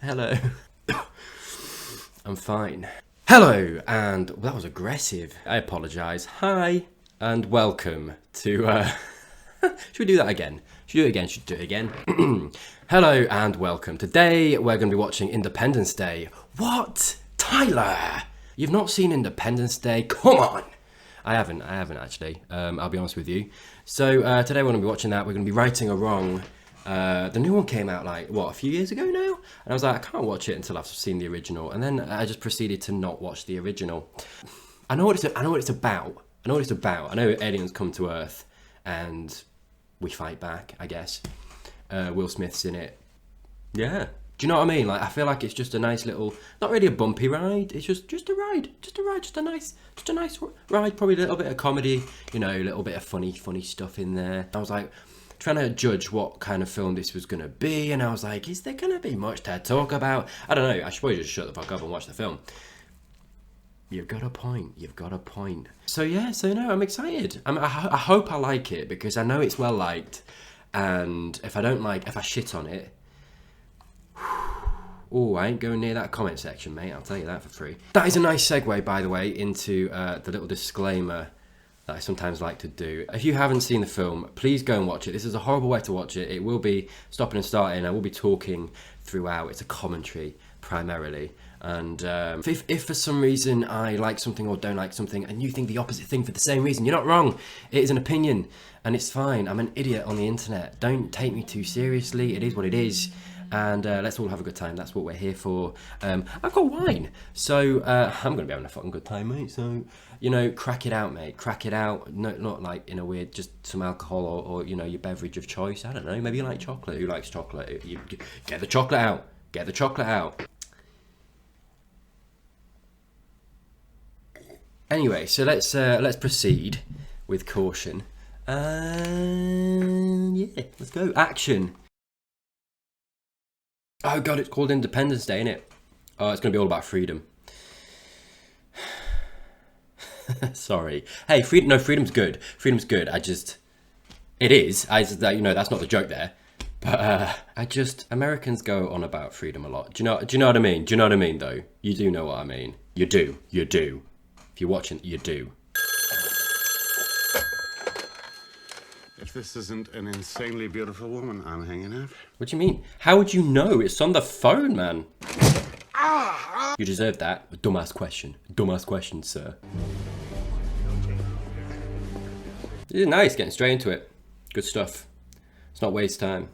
Hello. I'm fine. Hello, and that was aggressive. I apologise. Hi, and welcome to, should we do that again? Should we do it again? Should we do it again? Hello, and welcome. Today, we're going to be watching Independence Day. What? Tyler? You've not seen Independence Day? Come on! I haven't actually. I'll be honest with you. So, today we're going to be watching that. We're going to be righting a wrong. The new one came out like, what, a few years ago now? And I was like, I can't watch it until I've seen the original. And then I just proceeded to not watch the original. I know what it's about. I know aliens come to Earth and we fight back, I guess. Will Smith's in it. Yeah. Do you know what I mean? Like, I feel like it's just a nice little, not really a bumpy ride. It's just a ride, just a nice ride. Probably a little bit of comedy, you know, a little bit of funny stuff in there. I was like, trying to judge what kind of film this was going to be, and I was like, is there going to be much to talk about? I don't know, I should probably just shut the fuck up and watch the film. You've got a point. So yeah, no, I'm excited. I hope I like it, because I know it's well liked, and if I shit on it, oh, I ain't going near that comment section, mate, I'll tell you that for free. That is a nice segue, by the way, into the little disclaimer that I sometimes like to do. If you haven't seen the film, please go and watch it. This is a horrible way to watch it. It will be stopping and starting. I will be talking throughout. It's a commentary, primarily. And if for some reason I like something or don't like something, and you think the opposite thing for the same reason, you're not wrong. It is an opinion, and it's fine. I'm an idiot on the internet. Don't take me too seriously. It is what it is. And let's all have a good time. That's what we're here for. I've got wine, so I'm going to be having a fucking good time, mate. So, you know, crack it out, mate. Crack it out. No, not like in a weird, just some alcohol or you know, your beverage of choice. I don't know. Maybe you like chocolate. Who likes chocolate? You get the chocolate out. Get the chocolate out. Anyway, so let's proceed with caution. Yeah, let's go. Action. Oh god, it's called Independence Day, innit? Oh, it's gonna be all about freedom. Sorry. Hey, freedom's good. Freedom's good. It is. You know, that's not the joke there. But Americans go on about freedom a lot. Do you know what I mean? Do you know what I mean, though? You do know what I mean. You do. If you're watching, you do. If this isn't an insanely beautiful woman, I'm hanging out. What do you mean? How would you know? It's on the phone, man. You deserve that. A dumbass question. Dumbass question, sir. This is nice, getting straight into it. Good stuff. Let's not waste time.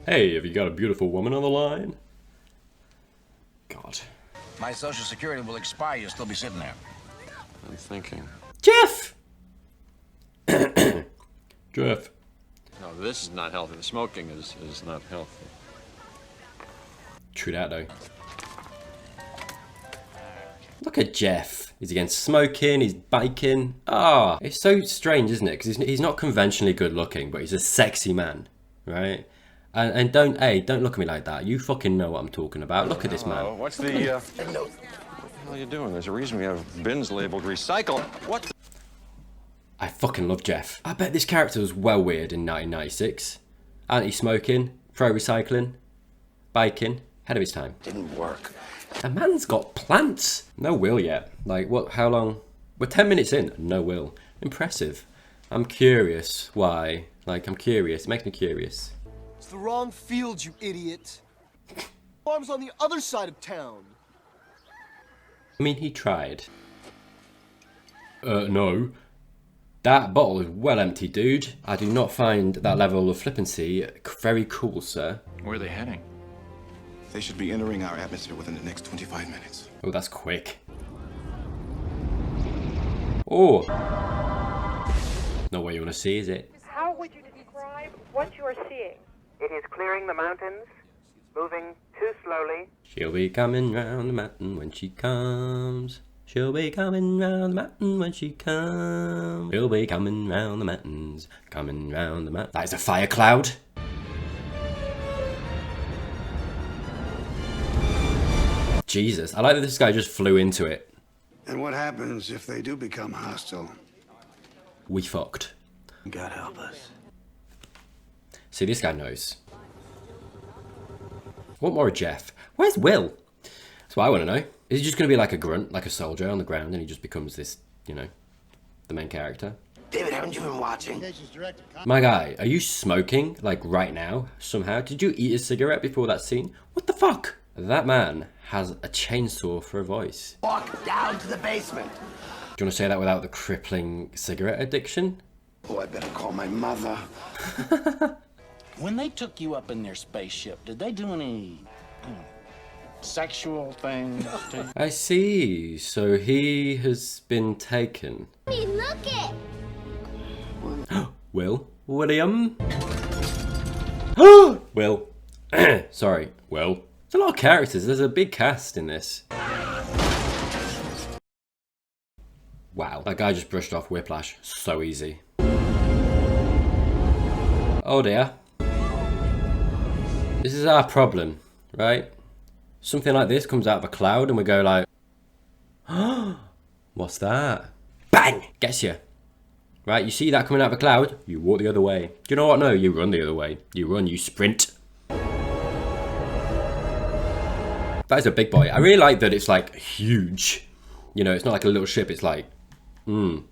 Hey, have you got a beautiful woman on the line? God. My social security will expire. You'll still be sitting there. I'm thinking. Jeff! Jeff. No, this is not healthy. The smoking is not healthy. True that, though. Look at Jeff. He's against smoking, he's biking. Ah, it's so strange, isn't it? Because he's not conventionally good looking, but he's a sexy man, right? And don't look at me like that. You fucking know what I'm talking about. Look at this man. What's the, what the hell are you doing? There's a reason we have bins labeled recycle. What the? I fucking love Jeff. I bet this character was well weird in 1996. Anti-smoking, pro-recycling, biking, ahead of his time. Didn't work. A man's got plants. No will yet. Like, what, how long? We're 10 minutes in. No will. Impressive. I'm curious why. Like, I'm curious. It makes me curious. It's the wrong field, you idiot. Farm's on the other side of town. I mean, he tried. No. That bottle is well empty, dude. I do not find that level of flippancy very cool, sir. Where are they heading? They should be entering our atmosphere within the next 25 minutes. Oh, that's quick. Oh. Not what you want to see, is it? How would you describe what you are seeing? It is clearing the mountains, moving too slowly. She'll be coming round the mountain when she comes. She'll be coming round the mountain when she comes. She'll be coming round the mountains, coming round the mountain. That is a fire cloud. Jesus, I like that this guy just flew into it. And what happens if they do become hostile? We fucked. God help us. See, this guy knows. want more of Jeff. Where's Will? That's what I want to know. Is he just going to be like a grunt, like a soldier on the ground, and he just becomes this, you know, the main character? David, haven't you been watching? My guy, are you smoking, like, right now, somehow? Did you eat a cigarette before that scene? What the fuck? That man has a chainsaw for a voice. Walk down to the basement. Do you want to say that without the crippling cigarette addiction? Oh, I better call my mother. When they took you up in their spaceship, did they do any sexual things to you? I see. So he has been taken. Look it! Will? William? Will. Sorry. Will. There's a lot of characters. There's a big cast in this. Wow. That guy just brushed off Whiplash. So easy. Oh dear. This is our problem, right? Something like this comes out of a cloud and we go like, what's that? Bang! Gets you. Right, you see that coming out of a cloud, you walk the other way. Do you know what? No, you run the other way. You run, you sprint. That is a big boy. I really like that it's like huge. You know, it's not like a little ship, it's like, really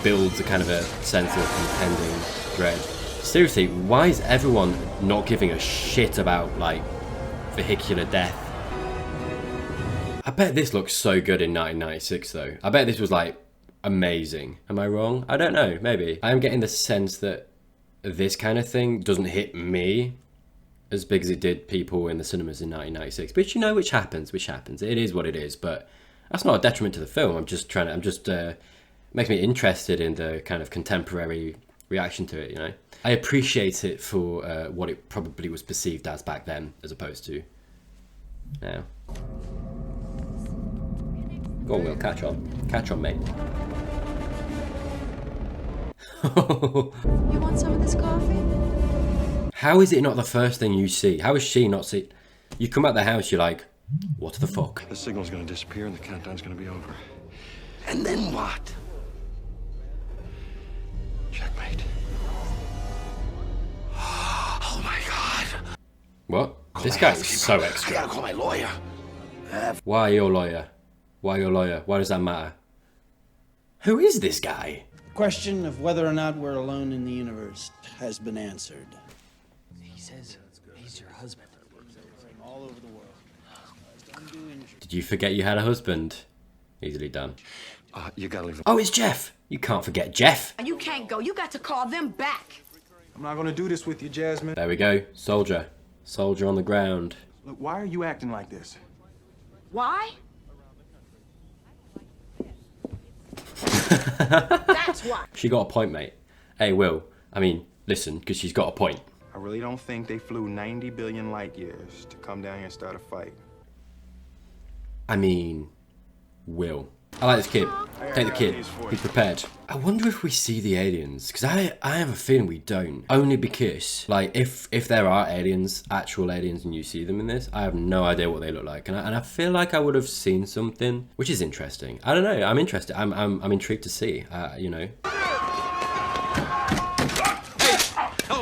builds a kind of a sense of impending dread. Seriously, why is everyone not giving a shit about, like, vehicular death? I bet this looks so good in 1996, though. I bet this was, like, amazing. Am I wrong? I don't know, maybe. I am getting the sense that this kind of thing doesn't hit me as big as it did people in the cinemas in 1996. But, you know, which happens. It is what it is, but that's not a detriment to the film. Makes me interested in the kind of contemporary reaction to it, you know. I appreciate it for what it probably was perceived as back then, as opposed to now. Go on, Will, catch on, mate. You want some of this coffee? How is it not the first thing you see? How is she not see? You come out the house, you're like, what the fuck? The signal's gonna disappear and the countdown's gonna be over. And then what? Checkmate. Oh my God. What? This guy is so I extra. gotta call my lawyer. Why your lawyer? Why your lawyer? Why does that matter? Who is this guy? Question of whether or not we're alone in the universe has been answered. He says he's your husband. All over the world. Did you forget you had a husband? Easily done. You gotta leave. Oh, it's Jeff. You can't forget Jeff. You can't go. You got to call them back. I'm not gonna do this with you, Jasmine. There we go. Soldier. Soldier on the ground. Look, why are you acting like this? Why? That's why. She got a point, mate. Hey, Will. I mean, listen, because she's got a point. I really don't think they flew 90 billion light years to come down here and start a fight. I mean, Will. I like this kid. Take the kid. He's prepared. I wonder if we see the aliens, because I have a feeling we don't. Only because, like, if there are aliens, actual aliens, and you see them in this, I have no idea what they look like, and I feel like I would have seen something, which is interesting. I don't know. I'm interested. I'm intrigued to see. You know.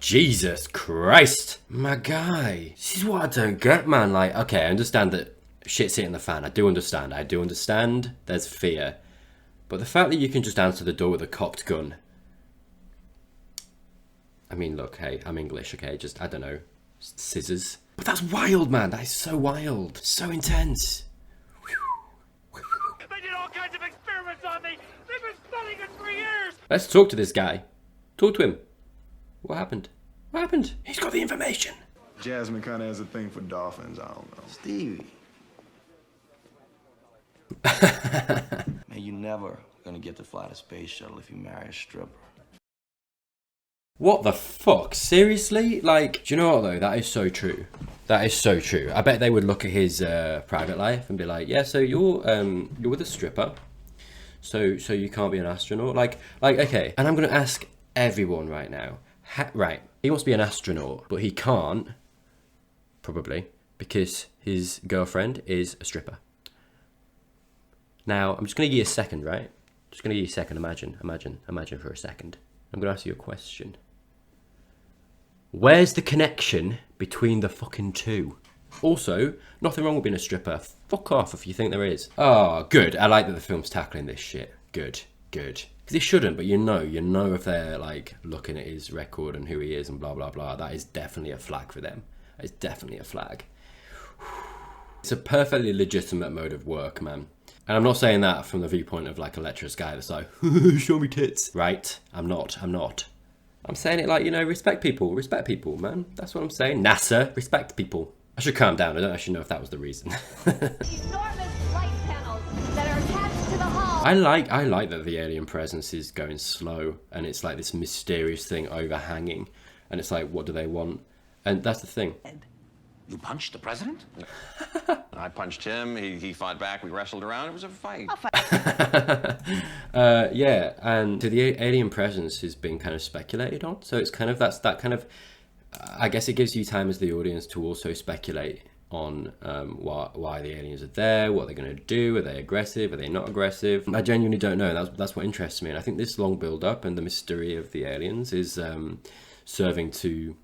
Jesus Christ, my guy. This is what I don't get, man. Like, okay, I understand that shit's hitting the fan. I do understand. There's fear. But the fact that you can just answer the door with a cocked gun. I mean, look, hey, I'm English, okay? Just, I don't know, scissors. But that's wild, man. That is so wild. So intense. They did all kinds of experiments on me. They've been studying it for years. Let's talk to this guy. Talk to him. What happened? What happened? He's got the information. Jasmine kind of has a thing for dolphins, I don't know. Stevie. Man, you never gonna get to fly the space shuttle if you marry a stripper. What the fuck? Seriously? Like, do you know what though? That is so true. That is so true. I bet they would look at his private life and be like, yeah, so you're with a stripper, so you can't be an astronaut. Like okay. And I'm gonna ask everyone right now. Right, he wants to be an astronaut, but he can't, probably, because his girlfriend is a stripper. Now, I'm just going to give you a second, right? Just going to give you a second. Imagine for a second. I'm going to ask you a question. Where's the connection between the fucking two? Also, nothing wrong with being a stripper. Fuck off if you think there is. Oh, good. I like that the film's tackling this shit. Good, good. Because it shouldn't, but you know if they're like looking at his record and who he is and blah, blah, blah. That is definitely a flag for them. It's definitely a flag. It's a perfectly legitimate mode of work, man. And I'm not saying that from the viewpoint of like a lecherous guy that's like, show me tits. Right? I'm not. I'm saying it like, you know, respect people, man. That's what I'm saying. NASA, respect people. I should calm down. I don't actually know if that was the reason. Enormous light panels that are attached to the hull. I like that the alien presence is going slow and it's like this mysterious thing overhanging. And it's like, what do they want? And that's the thing. You punched the president? I punched him, he fought back, we wrestled around, it was a fight. Yeah, and so the alien presence has been kind of speculated on. So it's kind of, that kind of, I guess it gives you time as the audience to also speculate on why the aliens are there, what they're going to do, are they aggressive, are they not aggressive. I genuinely don't know. That's what interests me. And I think this long build up and the mystery of the aliens is serving to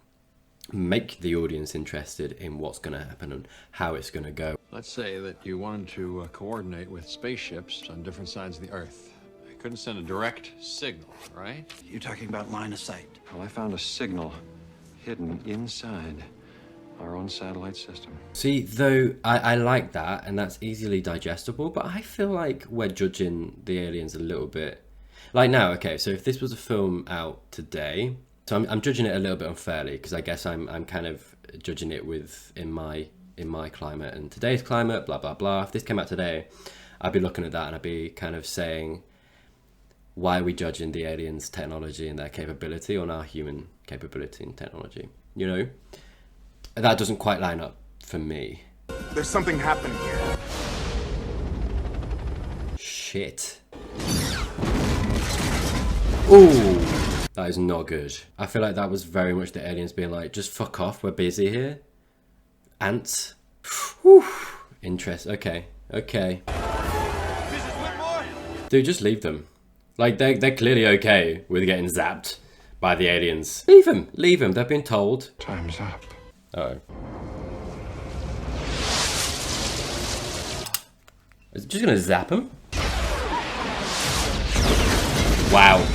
make the audience interested in what's going to happen and how it's going to go. Let's say that you wanted to coordinate with spaceships on different sides of the Earth. I couldn't send a direct signal, right? You're talking about line of sight. Well, I found a signal hidden inside our own satellite system. See, though, I like that, and that's easily digestible, but I feel like we're judging the aliens a little bit. Like now, okay, so if this was a film out today, so I'm judging it a little bit unfairly because I guess I'm kind of judging it with in my climate and today's climate, blah blah blah. If this came out today, I'd be looking at that and I'd be kind of saying, why are we judging the aliens' technology and their capability on our human capability and technology? You know, that doesn't quite line up for me. There's something happening here. Shit. Ooh. That is not good. I feel like that was very much the aliens being like, just fuck off, we're busy here. Ants. Whew. Interest. Okay. Dude, just leave them. Like, they're clearly okay with getting zapped by the aliens. Leave them. They've been told. Time's up. Uh-oh. Is it just gonna zap them? Wow.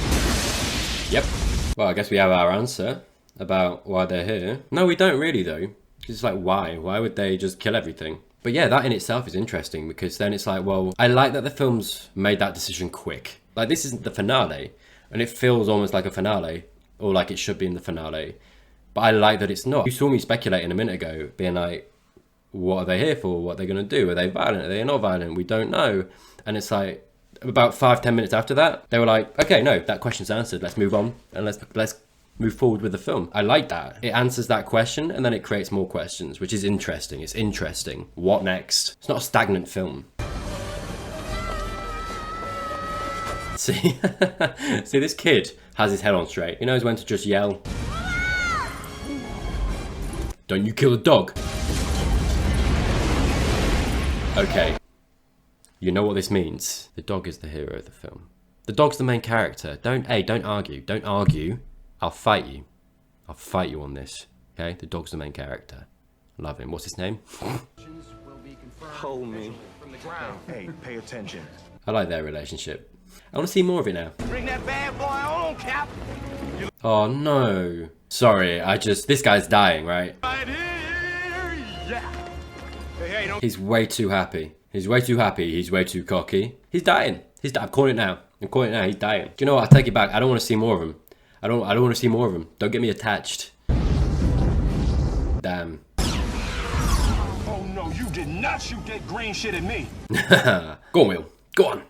Yep. Well, I guess we have our answer about why they're here. No, we don't really, though. It's like, why? Why would they just kill everything? But yeah, that in itself is interesting because then it's like, well, I like that the film's made that decision quick. Like, this isn't the finale, and it feels almost like a finale, or like it should be in the finale. But I like that it's not. You saw me speculating a minute ago, being like, what are they here for? What are they going to do? Are they violent? Are they not violent? We don't know. And it's like, about 5-10 minutes after that, they were like, okay, no, that question's answered. Let's move on and let's move forward with the film. I like that. It answers that question and then it creates more questions, which is interesting. It's interesting. What next? It's not a stagnant film. See, see, this kid has his head on straight. He knows when to just yell. Don't you kill a dog. Okay. You know what this means. The dog is the hero of the film. The dog's the main character. Don't argue. Don't argue. I'll fight you. I'll fight you on this. Okay? The dog's the main character. Love him. What's his name? Hold me. Hey, pay attention. I like their relationship. I want to see more of it now. Bring that bad boy on, Cap. Oh no. Sorry, this guy's dying, right? Right here, yeah. Hey, don't... He's way too happy. He's way too happy. He's way too cocky. He's dying. I'm calling it now. He's dying. Do you know what? I take it back. I don't want to see more of him. I don't want to see more of him. Don't get me attached. Damn. Oh no, you did not shoot that green shit at me. Go on, Will. Go on.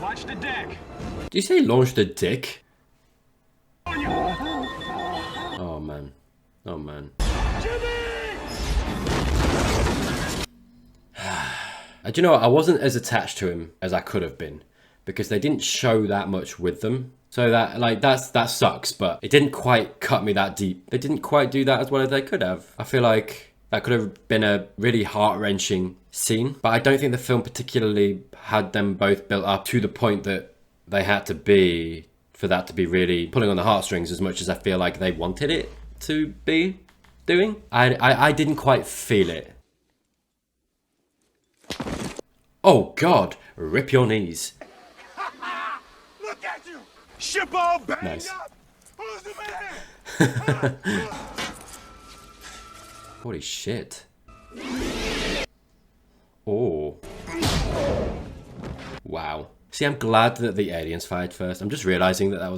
Watch the deck. Did you say launch the dick? Oh man. Oh man. Do you know what? I wasn't as attached to him as I could have been because they didn't show that much with them. So that sucks, but it didn't quite cut me that deep. They didn't quite do that as well as they could have. I feel like that could have been a really heart-wrenching scene, but I don't think the film particularly had them both built up to the point that they had to be for that to be really pulling on the heartstrings as much as I feel like they wanted it to be doing. I didn't quite feel it. Oh God, rip your knees. Look at you! Ship all banged Nice. up! Who's the man? Holy shit. Oh. Wow. See, I'm glad that the aliens fired first. I'm just realizing that that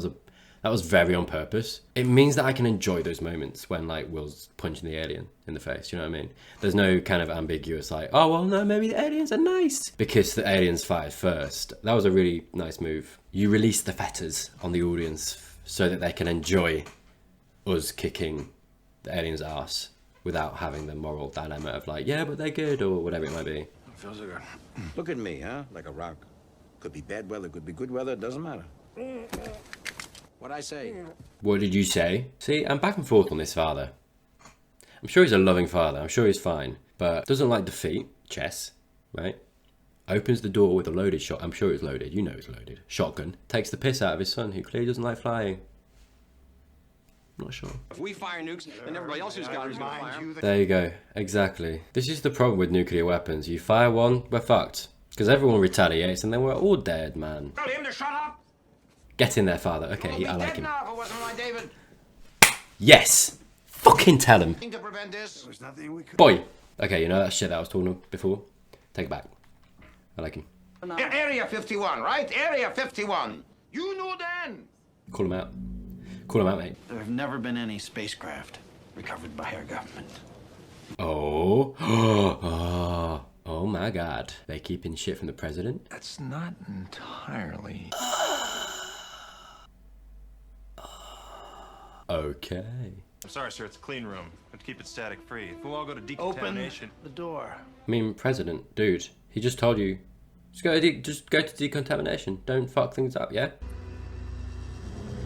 was very on purpose. It means that I can enjoy those moments when like Will's punching the alien in the face, you know what I mean? There's no kind of ambiguous like, oh well no, maybe the aliens are nice. Because the aliens fired first. That was a really nice move. You release the fetters on the audience so that they can enjoy us kicking the aliens' ass without having the moral dilemma of like, yeah, but they're good or whatever it might be. Feels like look at me, huh? Like a rock. Could be bad weather, could be good weather, it doesn't matter. What'd I say? What did you say? See, I'm back and forth on this father. I'm sure he's a loving father. I'm sure he's fine. But doesn't like defeat. Chess, right? Opens the door with a loaded shot. I'm sure it's loaded. You know it's loaded. Shotgun. Takes the piss out of his son, who clearly doesn't like flying. Not sure. If we fire nukes, then everybody else who's got them is gonna fire. There you go. Exactly. This is the problem with nuclear weapons. You fire one, we're fucked. Because everyone retaliates and then we're all dead, man. Tell him to shut up! Get in there, father. Okay, I like him. Now, if it wasn't my David. Yes! Fucking tell him. To prevent this. There's nothing we could. Boy! Okay, you know that shit that I was talking about before? Take it back. I like him. Area 51, right? Area 51. You knew then. Call him out. Call him out, mate. There have never been any spacecraft recovered by our government. Oh. Oh. Oh my God. They keeping shit from the president? That's not entirely... Okay. I'm sorry, sir. It's a clean room. But keep it static free. If we'll all go to decontamination... Open the door. I mean, president, dude. He just told you. Just go to decontamination. Don't fuck things up, yeah?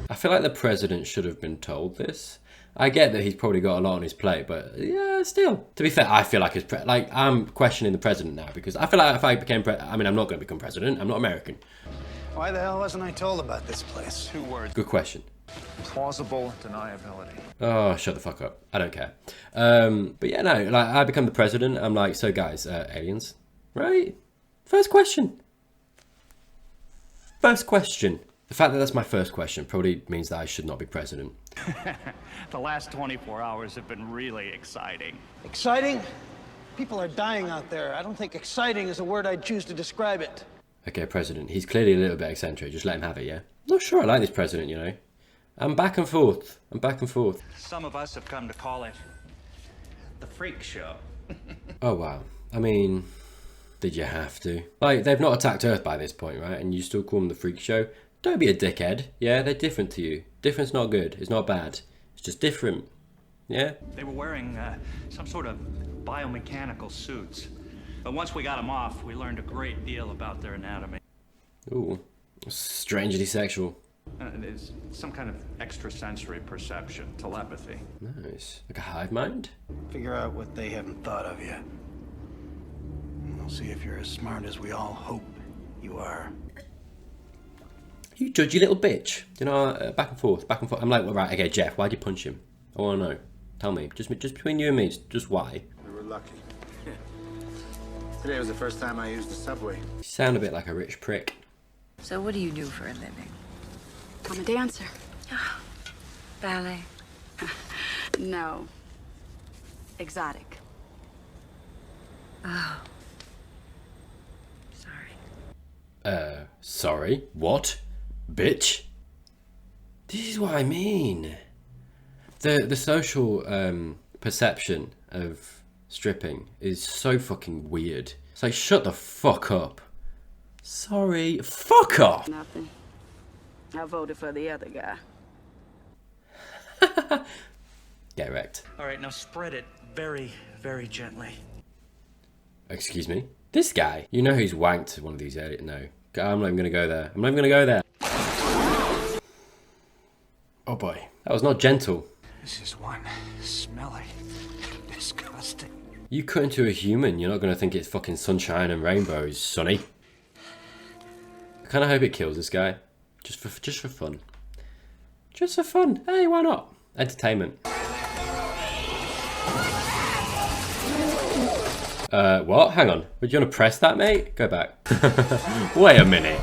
I feel like the president should have been told this. I get that he's probably got a lot on his plate, but yeah, still. To be fair, I feel like I'm questioning the president now because I feel like if I became I mean, I'm not going to become president. I'm not American. Why the hell wasn't I told about this place? 2 words. Good question. Plausible deniability. Oh, shut the fuck up. I don't care. But yeah, no, like I become the president. I'm like, so guys, aliens, right? First question. First question. The fact that that's my first question probably means that I should not be president. The last 24 hours have been really exciting. Exciting? People are dying out there. I don't think exciting is a word I'd choose to describe it. Okay, president. He's clearly a little bit eccentric. Just let him have it, yeah? Not sure I like this president, you know. I'm back and forth. Some of us have come to call it the freak show. Oh, wow. I mean, did you have to? Like, they've not attacked Earth by this point, right? And you still call them the freak show? Don't be a dickhead. Yeah, they're different to you. Different's not good. It's not bad. It's just different. Yeah? They were wearing some sort of biomechanical suits. But once we got them off, we learned a great deal about their anatomy. Ooh. Strangely sexual. It's some kind of extrasensory perception, telepathy. Nice. Like a hive mind? Figure out what they haven't thought of yet. And we'll see if you're as smart as we all hope you are. You judgy little bitch. You know, back and forth. I'm like, well, right, okay, Jeff, why'd you punch him? I want to know. Tell me. Just between you and me, just why? We were lucky. Today was the first time I used the subway. You sound a bit like a rich prick. So what do you do for a living? I'm a dancer. Ballet. No. Exotic. Oh. Sorry? What? Bitch? This is what I mean. The social perception of stripping is so fucking weird. It's like, shut the fuck up. Sorry, fuck off! Nothing. I voted for the other guy. Get wrecked. All right, now spread it very, very gently. Excuse me? This guy? You know who's wanked one of these areas? No. I'm not even gonna go there. I'm not even gonna go there. Oh boy. That was not gentle. This is one smelly, disgusting. You cut into a human, you're not gonna think it's fucking sunshine and rainbows, Sonny. I kinda hope it kills this guy. Just for fun. Just for fun. Hey, why not? Entertainment. What? Hang on. Would you want to press that, mate? Go back. Wait a minute.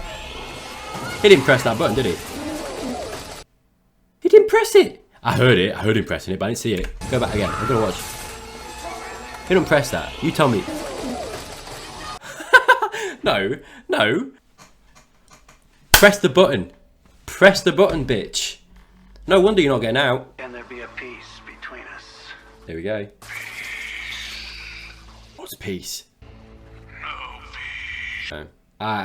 He didn't press that button, did he? He didn't press it. I heard it. I heard him pressing it, but I didn't see it. Go back again. I'm gonna watch. He didn't press that. You tell me. No. No. Press the button. Press the button, bitch. No wonder you're not getting out. Can there be a peace between us? There we go. What's peace? No.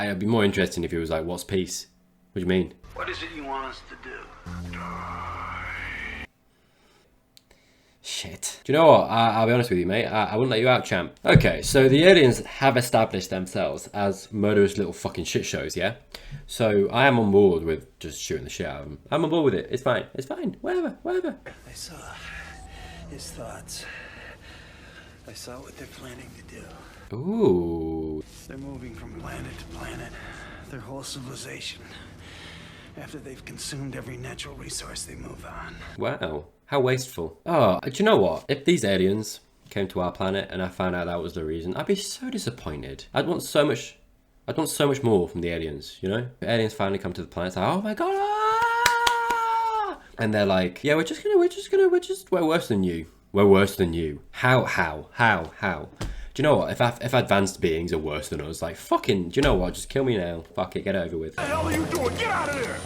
It'd be more interesting if it was like, what's peace? What do you mean? What is it you want us to do? Shit. Do you know what? I'll be honest with you, mate. I wouldn't let you out, champ. Okay, so the aliens have established themselves as murderous little fucking shit shows, yeah? So I am on board with just shooting the shit out of them. I'm on board with it. It's fine. It's fine. Whatever. Whatever. I saw his thoughts. I saw what they're planning to do. Ooh. They're moving from planet to planet. Their whole civilization. After they've consumed every natural resource, they move on. Wow. How wasteful. Oh, do you know what? If these aliens came to our planet and I found out that was the reason, I'd be so disappointed. I'd want so much more from the aliens, you know? The aliens finally come to the planet, it's like, oh my god, ah! And they're like, yeah, we're worse than you. We're worse than you. How? Do you know what? If advanced beings are worse than us, like, fucking, do you know what? Just kill me now. Fuck it, get it over with. What the hell are you doing? Get out of there!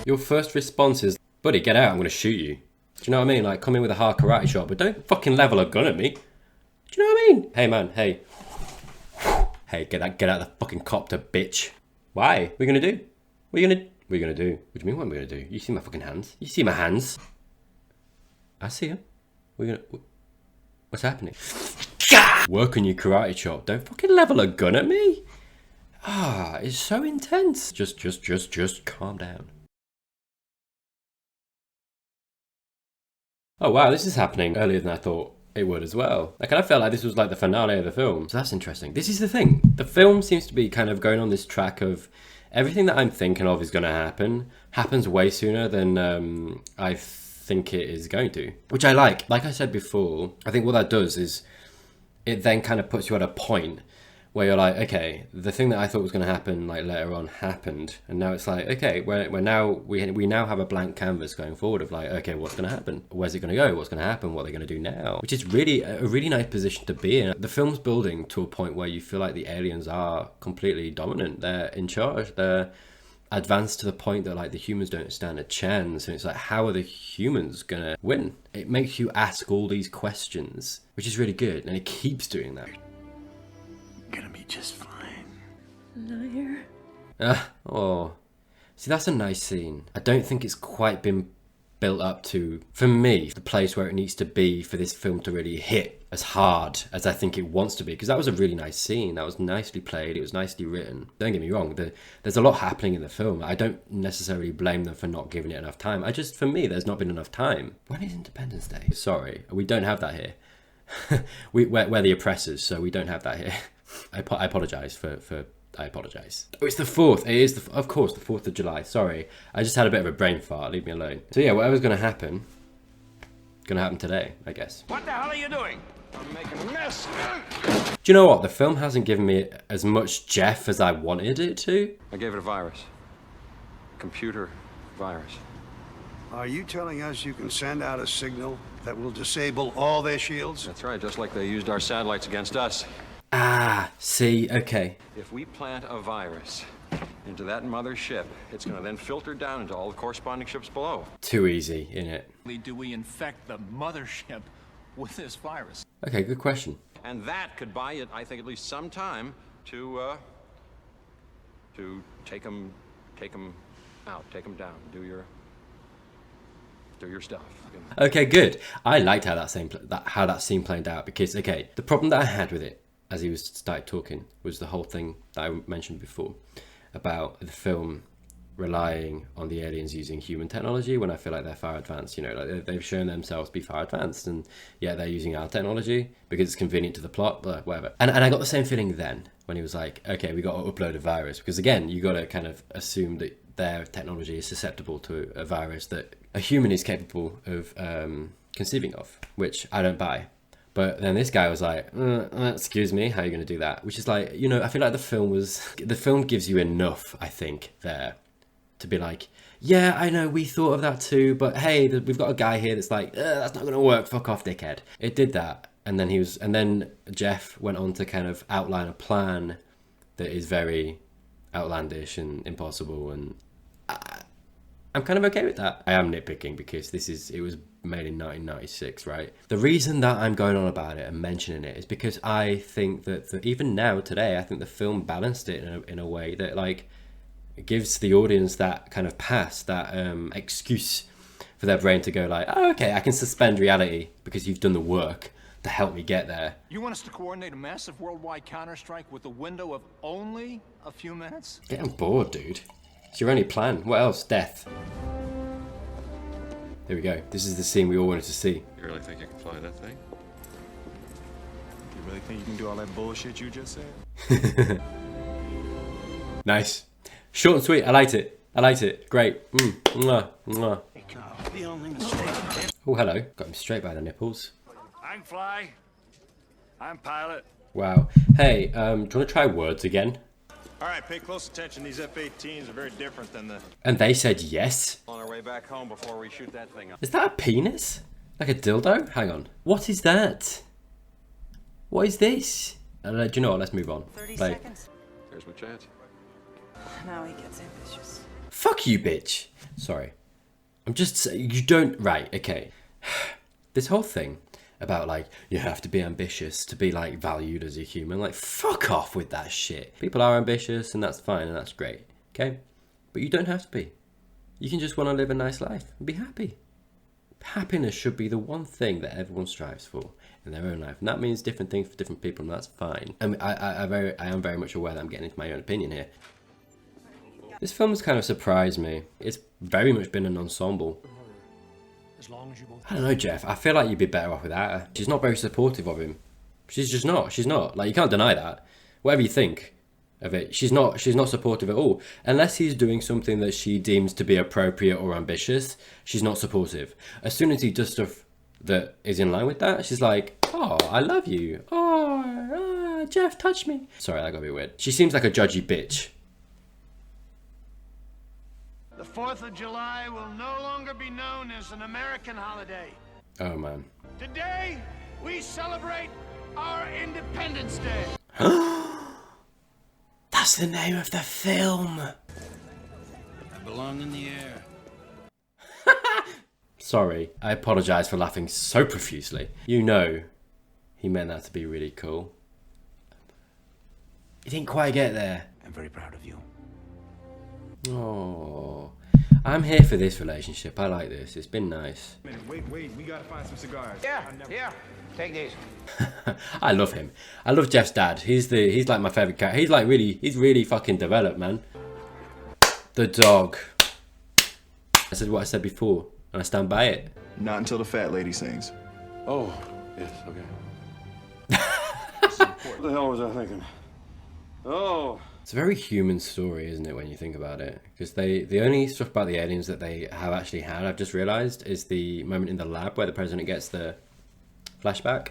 Your first response is, buddy, get out, I'm gonna shoot you. Do you know what I mean? Like, come in with a hard karate shot, but don't fucking level a gun at me. Do you know what I mean? Hey, man, hey. Hey, get out of the fucking copter, bitch. Why? What are you gonna do? What are you gonna do? What do you mean, what am I gonna do? You see my fucking hands? You see my hands? I see them. What's happening? Work on your karate chop. Don't fucking level a gun at me. Ah, it's so intense. Just calm down. Oh wow, this is happening earlier than I thought it would as well. I kind of felt like this was like the finale of the film. So that's interesting. This is the thing. The film seems to be kind of going on this track of everything that I'm thinking of is going to happen. Happens way sooner than I think it is going to. Which I like. Like I said before, I think what that does is it then kind of puts you at a point where you're like, okay, the thing that I thought was going to happen like later on happened, and now it's like, okay, we now have a blank canvas going forward of like, okay, what's going to happen? Where's it going to go? What's going to happen? What are they going to do now? Which is really a really nice position to be in. The film's building to a point where you feel like the aliens are completely dominant. They're in charge. They're advanced to the point that like the humans don't stand a chance, and it's like, how are the humans gonna win? It makes you ask all these questions, which is really good, and it keeps doing that. Gonna be just fine. Liar. Oh. See, that's a nice scene. I don't think it's quite been built up to, for me, the place where it needs to be for this film to really hit as hard as I think it wants to be. Because that was a really nice scene. That was nicely played. It was nicely written. Don't get me wrong. There's a lot happening in the film. I don't necessarily blame them for not giving it enough time. For me, there's not been enough time. When is Independence Day? Sorry, we don't have that here. We're the oppressors, so we don't have that here. I apologise for I apologise. Oh, it's the 4th. It is, of course, the 4th of July. Sorry. I just had a bit of a brain fart. Leave me alone. So yeah, whatever's going to happen today, I guess. What the hell are you doing? I'm making a mess. Do you know what? The film hasn't given me as much Jeff as I wanted it to. I gave it a virus. Computer virus. Are you telling us you can send out a signal that will disable all their shields? That's right, just like they used our satellites against us. Ah, see, okay. If we plant a virus into that mother ship, it's going to then filter down into all the corresponding ships below. Too easy, innit? Do we infect the mothership with this virus? Okay, good question. And that could buy it, I think, at least some time to take them out, take them down, do your stuff. Okay, good. I liked how that scene played out because, okay, the problem that I had with it as he started talking was the whole thing that I mentioned before about the film relying on the aliens using human technology when I feel like they're far advanced. You know, like they've shown themselves to be far advanced, and yeah, they're using our technology because it's convenient to the plot, but whatever. And I got the same feeling then when he was like, okay, we got to upload a virus, because again, you got to kind of assume that their technology is susceptible to a virus that a human is capable of conceiving of, which I don't buy. But then this guy was like, excuse me, how are you going to do that? Which is like, you know, I feel like the film gives you enough, I think, there to be like, yeah, I know, we thought of that too, but hey, we've got a guy here that's like, that's not going to work, fuck off, dickhead. It did that. And then Jeff went on to kind of outline a plan that is very outlandish and impossible, and I'm kind of okay with that. I am nitpicking because it was made in 1996, right? The reason that I'm going on about it and mentioning it is because I think that even now, today, I think the film balanced it in a way that, like, it gives the audience that kind of pass, that excuse for their brain to go like, oh, okay, I can suspend reality because you've done the work to help me get there. You want us to coordinate a massive worldwide counterstrike with a window of only a few minutes? Getting bored, dude. It's your only plan. What else? Death. There we go. This is the scene we all wanted to see. You really think you can fly that thing? You really think you can do all that bullshit you just said? Nice. Short and sweet. I liked it. Great. Mwah. Mwah. Oh, hello. Got him straight by the nipples. I can fly. I'm pilot. Wow. Hey, do you want to try words again? All right, pay close attention. These F-18s are very different than the... And they said yes. On our way back home before we shoot that thing up. Is that a penis? Like a dildo? Hang on. What is that? What is this? Do you know what? Let's move on. 30 seconds. Here's my chance. Now he gets ambitious. Fuck you, bitch. Sorry. I'm just saying, you don't... Right, okay. This whole thing about, like, you have to be ambitious to be, like, valued as a human. Like, fuck off with that shit. People are ambitious, and that's fine, and that's great, okay? But you don't have to be. You can just want to live a nice life and be happy. Happiness should be the one thing that everyone strives for in their own life. And that means different things for different people, and that's fine. I mean, I am very much aware that I'm getting into my own opinion here. This film has kind of surprised me. It's very much been an ensemble. I don't know, Jeff. I feel like you'd be better off without her. She's not very supportive of him. She's just not. She's not. Like, you can't deny that. Whatever you think of it, she's not supportive at all. Unless he's doing something that she deems to be appropriate or ambitious, she's not supportive. As soon as he does stuff that is in line with that, she's like, oh, I love you. Oh, Jeff, touch me. Sorry, that got a bit weird. She seems like a judgy bitch. The 4th of July will no longer be known as an American holiday. Oh, man. Today, we celebrate our Independence Day. That's the name of the film. I belong in the air. Sorry, I apologise for laughing so profusely. You know, he meant that to be really cool. You didn't quite get there. I'm very proud of you. Oh, I'm here for this relationship. I like this. It's been nice. Wait, we gotta find some cigars. Yeah, take these. I love him. I love Jeff's dad. He's like my favourite character. He's really fucking developed, man. The dog. I said what I said before, and I stand by it. Not until the fat lady sings. Oh, yes, okay. What the hell was I thinking? Oh. It's a very human story, isn't it, when you think about it? Because the only stuff about the aliens that they have actually had, I've just realised, is the moment in the lab where the president gets the flashback,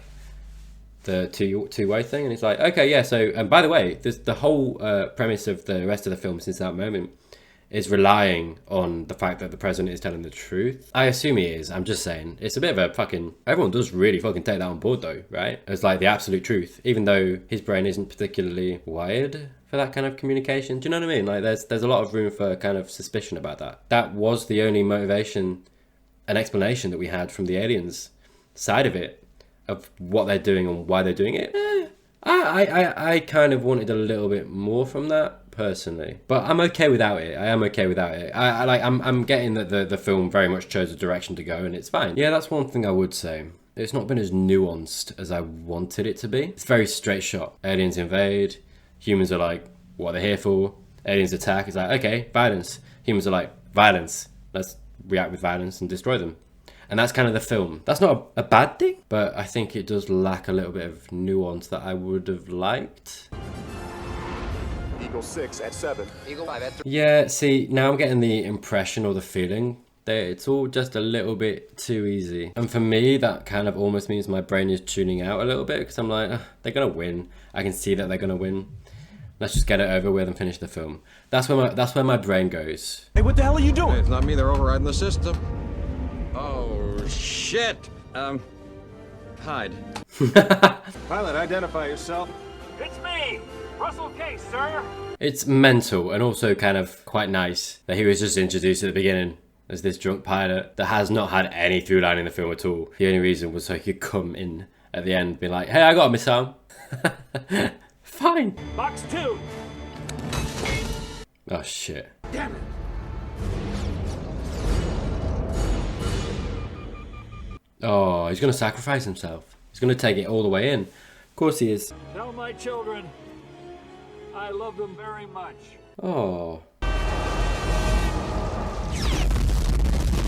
the two-way thing, and he's like, okay, yeah, so, and by the way, the whole premise of the rest of the film since that moment is relying on the fact that the president is telling the truth. I assume he is, I'm just saying. It's a bit of a fucking... Everyone does really fucking take that on board though, right? It's like the absolute truth, even though his brain isn't particularly wired for that kind of communication. Do you know what I mean? Like there's a lot of room for kind of suspicion about that. That was the only motivation and explanation that we had from the aliens side of it, of what they're doing and why they're doing it. I kind of wanted a little bit more from that personally, but I'm okay without it. I am okay without it. I'm getting that the film very much chose a direction to go, and it's fine. Yeah, that's one thing I would say. It's not been as nuanced as I wanted it to be. It's very straight shot. Aliens invade. Humans are like, what are they here for? Aliens attack. It's like, okay, violence. Humans are like, violence. Let's react with violence and destroy them. And that's kind of the film. That's not a bad thing, but I think it does lack a little bit of nuance that I would have liked. The Eagle 6 at 7. Eagle 5 at 3. Yeah, see, now I'm getting the impression or the feeling that it's all just a little bit too easy. And for me, that kind of almost means my brain is tuning out a little bit because I'm like, they're gonna win. I can see that they're gonna win. Let's just get it over with and finish the film. That's where my brain goes. Hey, what the hell are you doing? Hey, it's not me, they're overriding the system. Oh, shit. Hide. Pilot, identify yourself. It's me, Russell Case, sir. It's mental and also kind of quite nice that he was just introduced at the beginning as this drunk pilot that has not had any through line in the film at all. The only reason was so he could come in at the end and be like, hey, I got a missile. Fine. Box 2. Oh, shit. Damn it. Oh, he's going to sacrifice himself. He's going to take it all the way in. Of course he is. Tell my children I love them very much. Oh.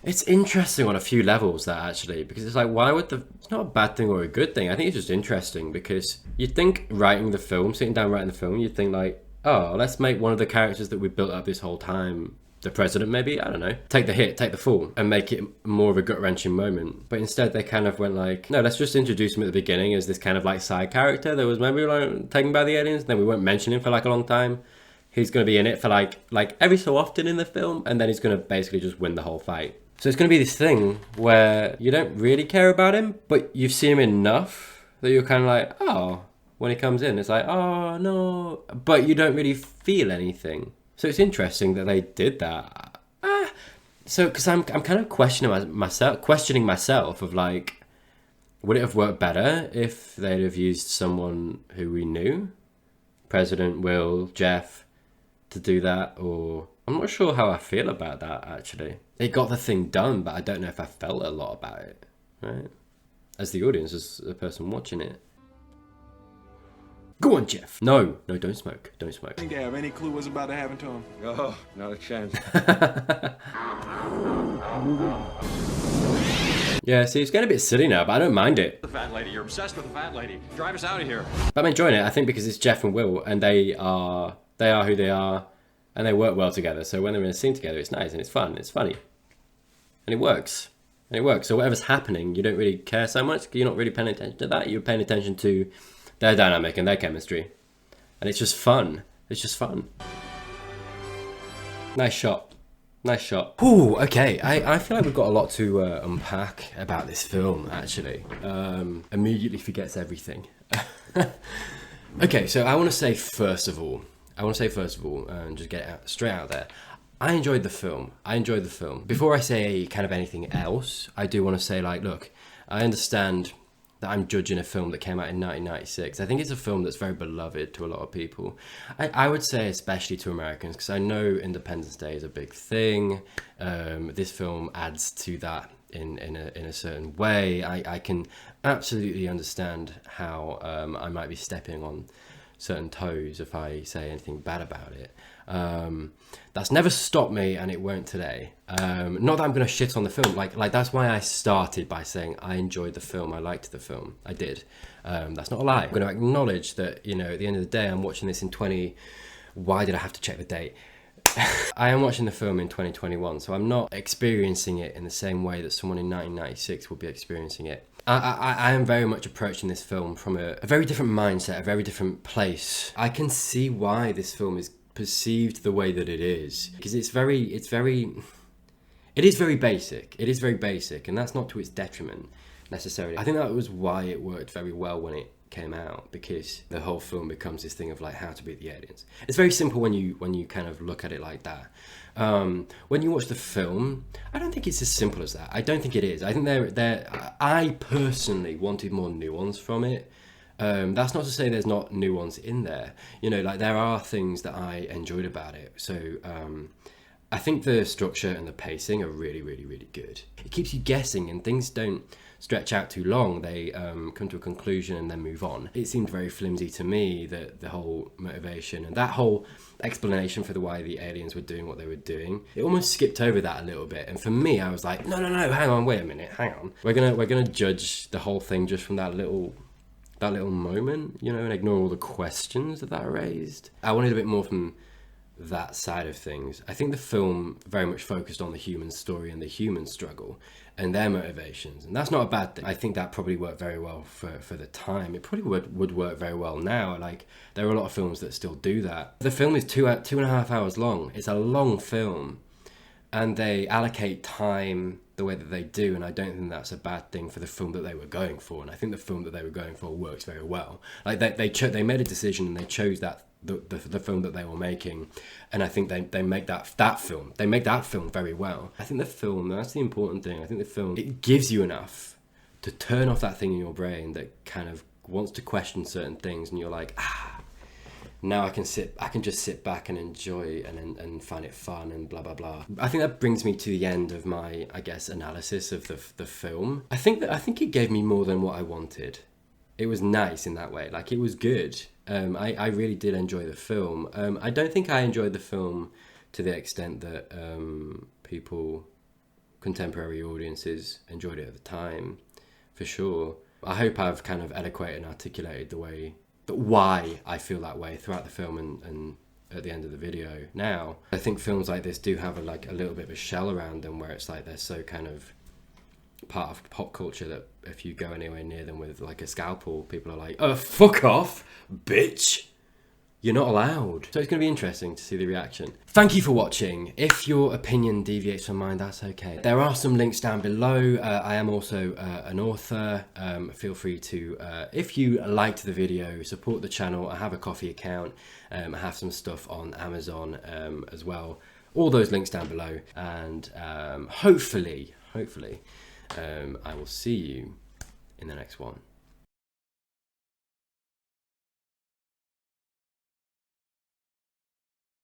It's interesting on a few levels, that actually, because it's like, why would it's not a bad thing or a good thing. I think it's just interesting because you'd think writing the film, sitting down writing the film, you'd think like, oh, let's make one of the characters that we built up this whole time the president, maybe, I don't know, take the hit, take the fall, and make it more of a gut-wrenching moment. But instead they kind of went like, no, let's just introduce him at the beginning as this kind of like side character that was maybe like taken by the aliens, then we won't mention him for like a long time. He's going to be in it for like every so often in the film, and then he's going to basically just win the whole fight. So it's going to be this thing where you don't really care about him, but you've seen him enough that you're kind of like, oh, when he comes in, it's like, oh no, but you don't really feel anything. So it's interesting that they did that. So because I'm kind of questioning myself of like, would it have worked better if they'd have used someone who we knew, President, Will, Jeff, to do that? Or I'm not sure how I feel about that actually. It got the thing done, but I don't know if I felt a lot about it, right? As the audience, as a person watching it. Go on, Jeff. No, don't smoke. Don't smoke. Think I have any clue what's about to happen to him? Oh, not a chance. Yeah, see, it's getting a bit silly now, but I don't mind it. The fat lady, you're obsessed with the fat lady. Drive us out of here. But I'm enjoying it, I think, because it's Jeff and Will, and they are who they are, and they work well together. So when they're in a scene together, it's nice and it's fun, it's funny, and it works. And it works. So whatever's happening, you don't really care so much. You're not really paying attention to that. You're paying attention to their dynamic and their chemistry, and it's just fun. It's just fun. Nice shot. Nice shot. Ooh, okay. I feel like we've got a lot to unpack about this film, actually. Immediately forgets everything. Okay, so I want to say first of all, and just get it straight out there, I enjoyed the film. Before I say kind of anything else, I do want to say, like, look, I understand that I'm judging a film that came out in 1996. I think it's a film that's very beloved to a lot of people. I would say especially to Americans, because I know Independence Day is a big thing. This film adds to that in a certain way. I can absolutely understand how I might be stepping on certain toes if I say anything bad about it. That's never stopped me, and it won't today. Not that I'm gonna shit on the film, like that's why I started by saying I enjoyed the film, I liked the film, I did. That's not a lie. I'm gonna acknowledge that, you know, at the end of the day, I'm watching this in why did I have to check the date? I am watching the film in 2021, so I'm not experiencing it in the same way that someone in 1996 will be experiencing it. I am very much approaching this film from a very different mindset, a very different place. I can see why this film is perceived the way that it is, because it is very basic. It is very basic, and that's not to its detriment necessarily. I think that was why it worked very well when it came out, because the whole film becomes this thing of like how to beat the aliens. It's very simple when you kind of look at it like that. When you watch the film, I don't think it's as simple as that. I don't think it is. I think I personally wanted more nuance from it. That's not to say there's not nuance in there. You know, like there are things that I enjoyed about it. So I think the structure and the pacing are really, really, really good. It keeps you guessing, and things don't stretch out too long. They come to a conclusion and then move on. It seemed very flimsy to me, that the whole motivation and that whole explanation for why the aliens were doing what they were doing. It almost skipped over that a little bit. And for me, I was like, no, hang on, wait a minute, hang on. We're gonna judge the whole thing just from that little that little moment, you know, and ignore all the questions that raised. I wanted a bit more from that side of things. I think the film very much focused on the human story and the human struggle and their motivations, and that's not a bad thing. I think that probably worked very well for the time. It probably would work very well now. Like, there are a lot of films that still do that. The film is 2.5 hours long. It's a long film, and they allocate time the way that they do, and I don't think that's a bad thing for the film that they were going for. And I think the film that they were going for works very well. Like, they made a decision and they chose that the film that they were making, and I think they make that film very well. I think the film, that's the important thing. I think the film, it gives you enough to turn off that thing in your brain that kind of wants to question certain things, and you're like, now I can just sit back and enjoy and find it fun and blah blah blah. I think that brings me to the end of my, I guess, analysis of the film. I think it gave me more than what I wanted. It was nice in that way. Like, it was good. I really did enjoy the film. I don't think I enjoyed the film to the extent that contemporary audiences enjoyed it at the time, for sure. I hope I've kind of eloquated and articulated why I feel that way throughout the film and at the end of the video. Now, I think films like this do have a little bit of a shell around them, where it's like they're so kind of part of pop culture that if you go anywhere near them with like a scalpel, people are like, oh, fuck off, bitch. You're not allowed. So it's going to be interesting to see the reaction. Thank you for watching. If your opinion deviates from mine, that's okay. There are some links down below. I am also an author. Feel free to, if you liked the video, support the channel. I have a Ko-fi account. I have some stuff on Amazon as well. All those links down below. And hopefully, I will see you in the next one.